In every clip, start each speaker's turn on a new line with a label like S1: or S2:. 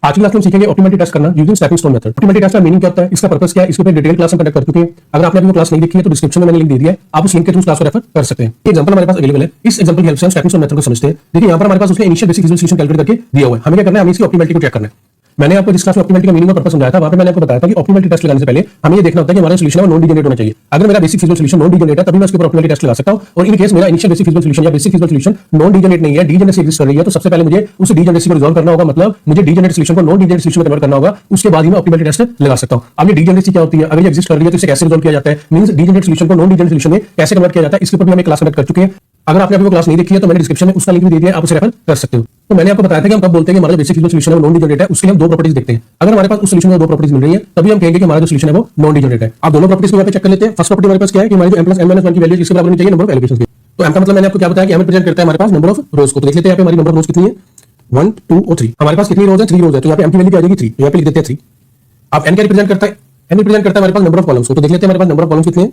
S1: आज की क्लास में हम सीखेंगे ऑप्टिमैलिटी टेस्ट करना using stepping stone method. Optimality test का मीनिंग क्या होता है, इसका पर्पस क्या है, इसके ऊपर डिटेल क्लास हम कंडक्ट कर चुके हैं। अगर आपने अभी वो क्लास नहीं देखी है तो डिस्क्रिप्शन में मैंने लिंक दे दिया है, आप उस लिंक के थ्रू क्लास को रेफर कर सकते हैं। ये एग्जांपल हमारे पास अवेलेबल है, इस एग्जांपल की हेल्प से हम स्टेपिंग स्टोन मेथड को समझते हैं। देखिए यहाँ पर हमारे पास उसने इनिशियल बेसिक सॉल्यूशन कैलकुलेट करके दिया हुआ है, हमें क्या करना है, हमें इसकी ऑप्टिमैलिटी को चेक करना है। मैंने आपको जिस क्लास में ऑप्टिमैलिटी का मीनिंग और पर्पस समझाया था, वहां पे मैंने आपको बताया था कि ऑप्टिमैलिटी टेस्ट लगाने से पहले हमें ये देखना होता है कि हमारा सॉल्यूशन है वो नॉन डीजेनरेट होना चाहिए। अगर मेरा basic physical solution non degenerate है तभी मैं उसके ऊपर ऑप्टिमैलिटी टेस्ट लगा सकता हूं। और इन केस मेरा इनिशियल बेसिक फिजिकल सॉल्यूशन या basic physical solution non degenerate नहीं है, डीजेनरेसी एग्जिस्ट कर रही है, तो सबसे पहले मुझे उस डीजेनरेसी को रिजॉल्व करना होगा। मतलब मुझे डीजेनरेट सॉल्यूशन को नॉन डीजेनरेट सॉल्यूशन में कन्वर्ट करना होगा, उसके बाद ही मैं ऑप्टिमैलिटी टेस्ट लगा सकता हूं। अब ये डीजेनरेसी क्या होती है, अगर ये एग्जिस्ट कर रही है तो इसे कैसे रिजॉल्व किया जाता है, मींस डीजेनरेट सॉल्यूशन को नॉन डीजेनरेट सॉल्यूशन में कैसे कन्वर्ट किया जाता है, इसके ऊपर भी हम एक क्लास कंडक्ट कर चुके हैं। अगर आपने अभी वो क्लास नहीं देखी है तो मैंने डिस्क्रिप्शन में उसका लिंक भी दे दिया है, आप उसे रेफर कर सकते हो। तो मैंने आपको बताया था कि हम कब बोलते हैं कि हमारा बेसिक फिजिकल सॉल्यूशन है वो नॉन डीजेनरेट है, उसके लिए हम दो प्रॉपर्टीज देखते हैं। अगर हमारे पास उस सॉल्यूशन में दो प्रॉपर्टीज मिल रही है तभी हम कहेंगे कि हमारा जो सॉल्यूशन है वो नॉन डीजेनरेट है। आप दोनों प्रॉपर्टीज को यहाँ पे चेक कर लेते हैं। फर्स्ट प्रॉपर्टी हमारे पास क्या है कि हमारी जो m + n - 1 की वैल्यू इसके बराबर होनी चाहिए नंबर ऑफ एलोकेशंस की। तो m का मतलब मैंने आपको क्या बताया कि m रिप्रेजेंट करता है हमारे पास नंबर ऑफ रोज को। तो देख लेते हैं यहाँ पे हमारी नंबर ऑफ रोज कितनी है, 1 2 और 3। हमारे पास कितनी रोज है, 3 रोज है, तो यहाँ पे m की वैल्यू क्या आ जाएगी 3, तो यहाँ पे लिख देते हैं 3। अब n क्या रिप्रेजेंट करता है, n रिप्रेजेंट करता है हमारे पास नंबर ऑफ कॉलम्स को। तो देख लेते हैं हमारे पास नंबर ऑफ कॉलम्स कितने हैं,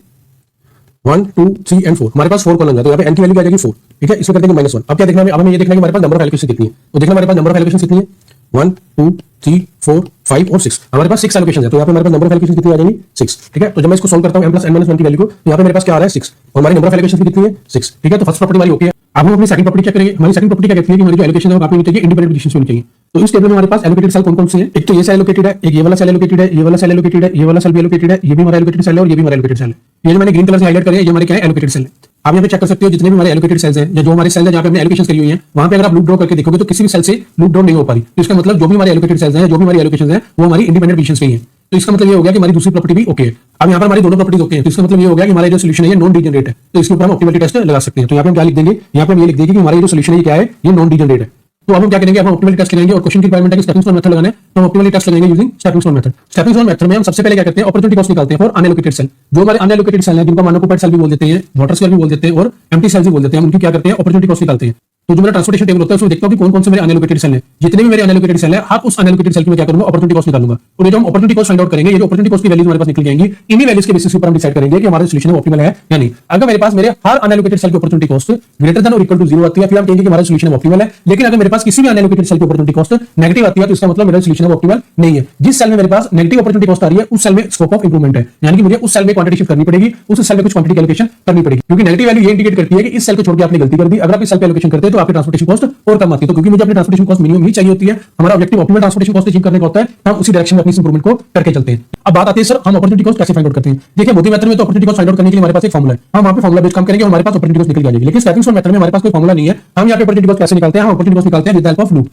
S1: 1 2 3 एंड 4। हमारे पास 4 कॉलम है, तो यहाँ पे n की वैल्यू क्या आ जाएगी 4। ठीक है, इसको कर देंगे -1। अब क्या देखना है, अब हमें ये देखना है कि हमारे पास नंबर ऑफ एलोकेशन कितनी है। तो देखना हमारे पास नंबर ऑफ एलोकेशन कितनी है, 1 2 3 4 5 और 6। हमारे पास 6 एलोकेशन है, तो यहाँ पे हमारे पास नंबर ऑफ एलोकेशन कितनी आ जाएगी 6। ठीक है, तो जब मैं इसको सोल्व करता हूँ m + n - 1 की वैल्यू को, तो यहाँ पे मेरे पास क्या आ रहा है 6 और हमारी नंबर ऑफ एलोकेशन कितनी है 6। ठीक है, तो फर्स्ट प्रॉपर्टी हमारी ओके है। अब हम अपनी सेकंड प्रॉपर्टी चेक करेंगे। हमारी सेकंड प्रॉपर्टी क्या कहती है कि हमारी जो एलोकेशन है वो काफी होनी चाहिए, इंडिपेंडेंट पोजीशन से होनी चाहिए। तो इस टेबल में हमारे पास एलोकेटेड सेल कौन-कौन से हैं, एक तो ये सेल एलोकेटेड है, एक ये वाला सेल एलोकेटेड है, ये वाला सेल एलोकेटेड है, ये वाला सेल भी एलोकेटेड है, ये भी हमारा एलोकेटेड सेल है और ये भी हमारा एलोकेटेड सेल है। ये जो मैंने ग्रीन कलर से हाईलाइट करे हैं ये हमारे क्या है, एलोकेटेड सेल है। आप यहाँ पे चेक कर सकते हो जितने भी हमारे एलोकेटेड सेल्स हैं या जो हमारे सेल्स हैं जहाँ पे हमने एलोकेशन करी हुई है, वहां पे अगर आप लूप ड्रॉ करके देखोगे तो किसी भी सेल से लूप ड्रॉ नहीं हो पा रही। तो इसका मतलब जो भी हमारे एलोकेटेड सेल्स हैं, जो भी हमारी एलोकेशंस हैं, वो हमारी इंडिपेंडेंट पोजीशंस पे ही है। तो इसका मतलब ये हो गया कि हमारी दूसरी प्रॉपर्टी भी ओके है। अब यहाँ पर हमारी दोनों प्रॉपर्टीज ओके है, तो इसका मतलब ये हो गया कि हमारा जो सॉल्यूशन है ये नॉन डीजेनरेट है। तो इसके ऊपर हम ऑप्टिमैलिटी टेस्ट लगा सकते हैं। तो यहाँ पे हम क्या लिख देंगे, यहाँ पे हम ये लिख देंगे कि हमारा जो सॉल्यूशन है ये क्या है, ये नॉन डीजेनरेट है। तो अब हम क्या करेंगे, अब हम ऑप्टिमैलिटी टेस्ट लगाएंगे और क्वेश्चन की रिक्वायरमेंट है कि स्टेपिंग स्टोन मेथड लगाना है, तो हम ऑप्टिमैलिटी टेस्ट लगाएंगे using stepping stone method. Stepping stone method में हम सबसे पहले क्या करते हैं, अपॉर्चुनिटी कॉस्ट निकालते हैं फॉर अनएलोकेटेड सेल। जो हमारे अनएलोकेटेड सेल हैं, जिनको अनऑक्युपाइड सेल भी बोल देते हैं, वाटर सेल भी बोल देते हैं और एम्प्टी सेल्स भी बोल देते हैं, हम उनकी क्या करते हैं, अपॉर्चुनिटी कॉस्ट निकालते हैं। तो जो मेरा ट्रांसपोर्टेशन टेबल होता है उसमें देखता हूं कि कौन-कौन से मेरे अनएलोकेटेड सेल हैं। जितने भी मेरे अनएलोकेटेड सेल हैं, हर उस अनएलोकेटेड सेल की मैं क्या करूंगा, अपॉर्चुनिटी कॉस्ट निकालूंगा। और ये जो हम अपॉर्चुनिटी कॉस्ट फाइंड आउट करेंगे, ये जो अपॉर्चुनिटी कॉस्ट की वैल्यूज हमारे पास निकल जाएंगी, इन्हीं वैल्यूज के बेसिस पर हम डिसाइड करेंगे कि हमारा सॉल्यूशन है ऑप्टिमल है या नहीं। अगर मेरे पास मेरे हर अनएलोकेटेड सेल की अपॉर्चुनिटी कॉस्ट ग्रेटर देन और इक्वल टू 0 आती है, फिर हम कहेंगे कि हमारा सॉल्यूशन है ऑप्टिमल है। लेकिन अगर मेरे पास किसी भी अनएलोकेटेड सेल की अपॉर्चुनिटी कॉस्ट नेगेटिव आती है, तो इसका मतलब मेरा सॉल्यूशन है ऑप्टिमल नहीं है। जिस सेल में मेरे पास नेगेटिव अपॉर्चुनिटी कॉस्ट आ रही है, उस सेल में स्कोप ऑफ इंप्रूवमेंट है, यानी कि मुझे उस सेल में क्वांटिटी शिफ्ट करनी पड़ेगी, उस सेल में कुछ क्वांटिटी एलोकेशन करनी पड़ेगी। क्योंकि नेगेटिव वैल्यू ये इंडिकेट करती है कि इस सेल को छोड़ के आपने गलती कर दी। अगर आप इस सेल पे एलोकेशन करते हैं तो आपकी ट्रांसपोर्टेशन कॉस्ट और कम आती है। तो क्योंकि मुझे अपनी ट्रांसपोर्टेशन कॉस्ट मिनिमम ही चाहिए होती है, हमारा objective optimal transportation cost achieve करने का होता है, हम उसी डायरेक्शन में अपनी इंप्रूवमेंट को करके चलते हैं। अब बात आती है सर हम अपॉर्चुनिटी कॉस्ट कैसे फाइंड आउट करते हैं। देखिए मोदी मेथड में तो अपॉर्चुनिटी कॉस्ट फाइंड आउट करने के लिए हमारे पास एक फार्मूला है, हम वहां पे फार्मूला बेस्ड काम करेंगे, हमारे पास अपॉर्चुनिटी कॉस्ट निकल जाएगी। लेकिन स्टेपिंग स्टोन मेथड में हमारे पास कोई फार्मूला नहीं है, हम यहाँ पे अपॉर्चुनिटी कॉस्ट कैसे निकालते हैं, हम अपॉर्चुनिटी कॉस्ट निकालते हैं with the help of loop.